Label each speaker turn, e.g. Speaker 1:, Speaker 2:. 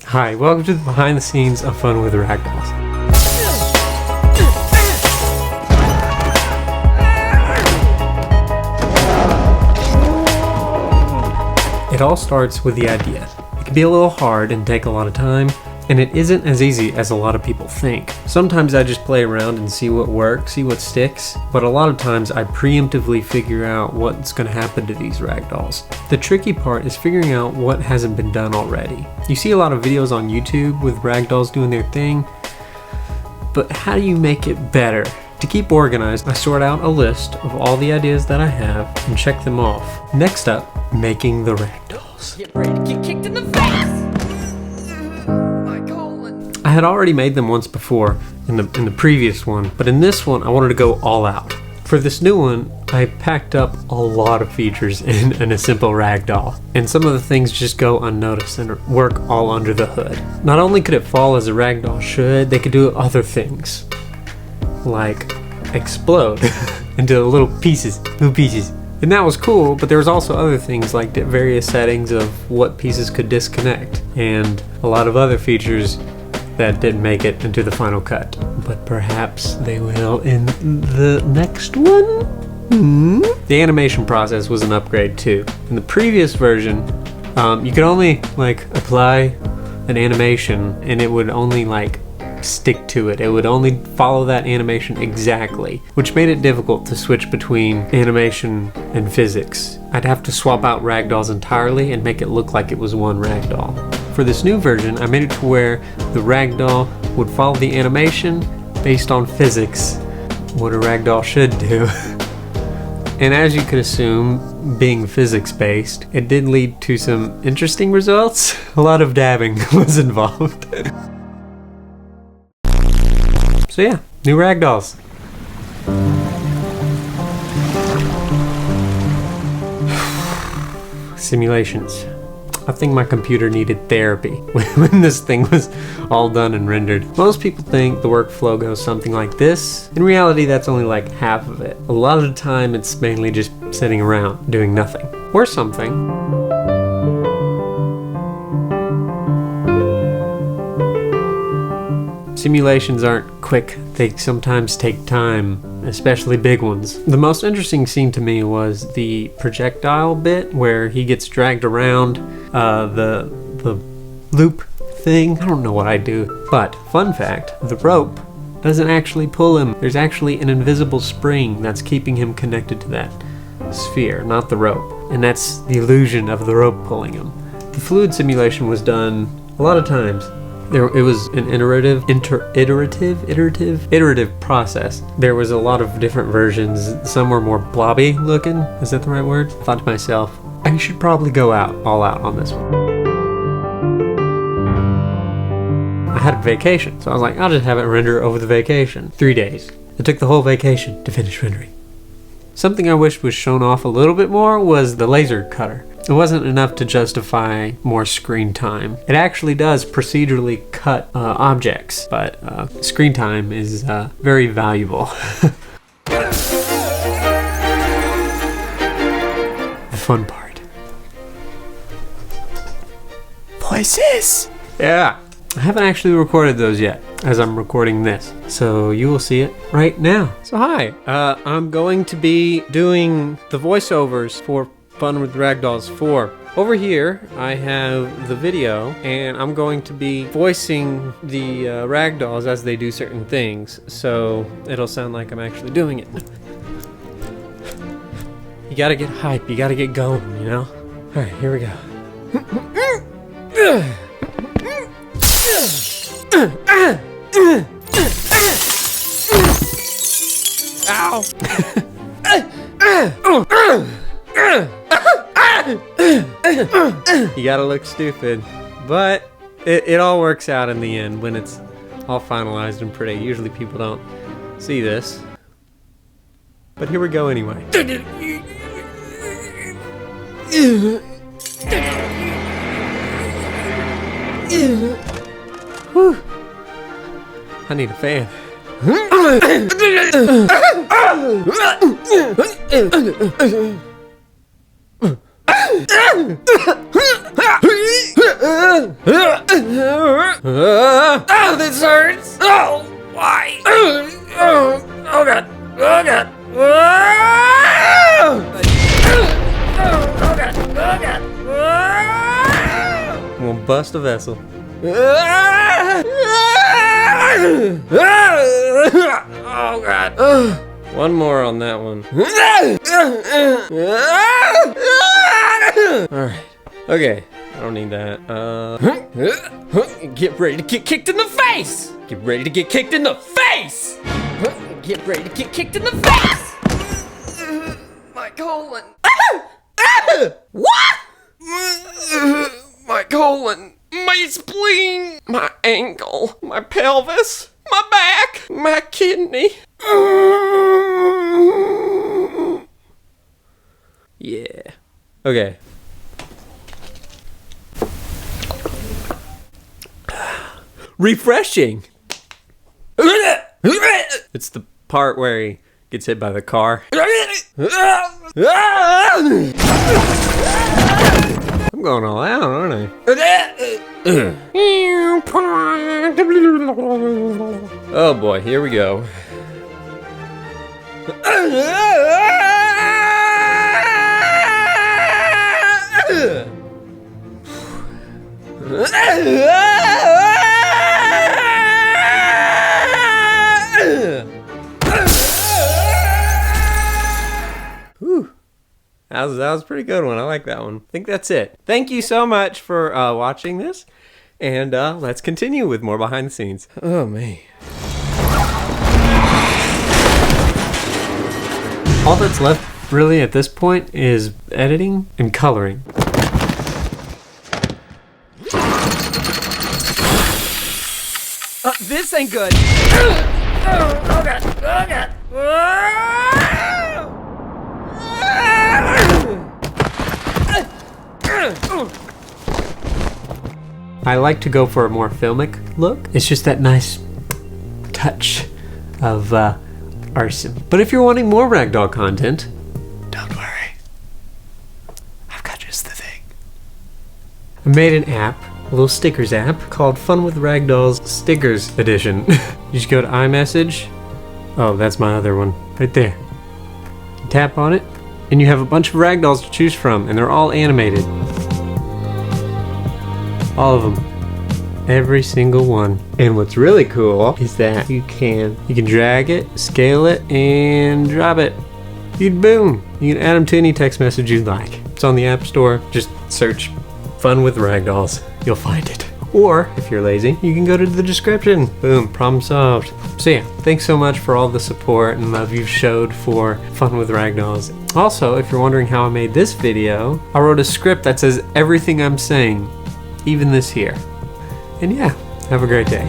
Speaker 1: Hi, welcome to the behind the scenes of Fun with Ragdolls. It all starts with the idea. It can be a little hard and take a lot of time, and it isn't as easy as a lot of people think. Sometimes I just play around and see what works, see what sticks, but a lot of times I preemptively figure out what's going to happen to these ragdolls. The tricky part is figuring out what hasn't been done already. You see a lot of videos on YouTube with ragdolls doing their thing, but how do you make it better? To keep organized, I sort out a list of all the ideas that I have and check them off. Next up, making the ragdolls.
Speaker 2: Get ready to get kicked in the face!
Speaker 1: I had already made them once before in the previous one, but in this one I wanted to go all out. For this new one, I packed up a lot of features in a simple ragdoll, and some of the things just go unnoticed and work all under the hood. Not only could it fall as a ragdoll should, they could do other things, like explode into little pieces. And that was cool, but there was also other things like various settings of what pieces could disconnect, and a lot of other features that didn't make it into the final cut. But perhaps they will in the next one? The animation process was an upgrade too. In the previous version, you could only apply an animation and it would only stick to it. It would only follow that animation exactly, which made it difficult to switch between animation and physics. I'd have to swap out ragdolls entirely and make it look like it was one ragdoll. For this new version, I made it to where the ragdoll would follow the animation based on physics, what a ragdoll should do. And as you could assume, being physics-based, it did lead to some interesting results. A lot of dabbing was involved. So yeah, new ragdolls. Simulations. I think my computer needed therapy when this thing was all done and rendered. Most people think the workflow goes something like this. In reality, that's only like half of it. A lot of the time, it's mainly just sitting around doing nothing or something. Simulations aren't quick. They sometimes take time, especially big ones. The most interesting scene to me was the projectile bit where he gets dragged around the loop thing. I don't know what I do. But fun fact, the rope doesn't actually pull him. There's actually an invisible spring that's keeping him connected to that sphere, not the rope. And that's the illusion of the rope pulling him. The fluid simulation was done a lot of times. It was an iterative process. There was a lot of different versions. Some were more blobby looking. Is that the right word? I thought to myself, I should probably go all out on this one. I had a vacation, so I was like, I'll just have it render over the vacation. 3 days. It took the whole vacation to finish rendering. Something I wish was shown off a little bit more was the laser cutter. It wasn't enough to justify more screen time. It actually does procedurally cut objects, but screen time is very valuable. The fun part. Voices! Yeah. I haven't actually recorded those yet, as I'm recording this, so you will see it right now. So hi, I'm going to be doing the voiceovers for Fun with Ragdolls 4. Over here, I have the video, and I'm going to be voicing the ragdolls as they do certain things, so it'll sound like I'm actually doing it. You gotta get hype, you gotta get going, you know? Alright, here we go. Ow! You gotta look stupid, but it all works out in the end when it's all finalized and pretty. Usually people don't see this, but here we go anyway. Whew. I need a fan. Oh, this hurts. Oh, why? Oh God. Oh God. Oh God. Oh God. We'll bust a vessel. Oh God. One more on that one. Alright. Okay. I don't need that. Get ready to get kicked in the face! Get ready to get kicked in the face! Get ready to get kicked in the face! My colon. What? My colon. My spleen. My ankle. My pelvis. My back. My kidney. Yeah. Okay. Refreshing. It's the part where he gets hit by the car. I'm going all out, aren't I? Oh boy, here we go. Whew. That was a pretty good one. I like that one. I think that's it. Thank you so much for watching this. And let's continue with more behind the scenes. Oh, man. All that's left really at this point is editing and coloring.
Speaker 2: This ain't good.
Speaker 1: Oh God. Oh God. I like to go for a more filmic look. It's just that nice touch of arson. But if you're wanting more ragdoll content, don't worry. I've got just the thing. I made an app, a little stickers app called Fun with Ragdolls Stickers Edition. You just go to iMessage. Oh, that's my other one. Right there. You tap on it, and you have a bunch of ragdolls to choose from, and they're all animated. All of them. Every single one. And what's really cool is that you can drag it, scale it, and drop it. Boom. You can add them to any text message you'd like. It's on the App Store. Just search Fun with Ragdolls. You'll find it. Or, if you're lazy, you can go to the description. Boom, problem solved. So yeah, thanks so much for all the support and love you've showed for Fun with Ragdolls. Also, if you're wondering how I made this video, I wrote a script that says everything I'm saying, even this here. And yeah, have a great day.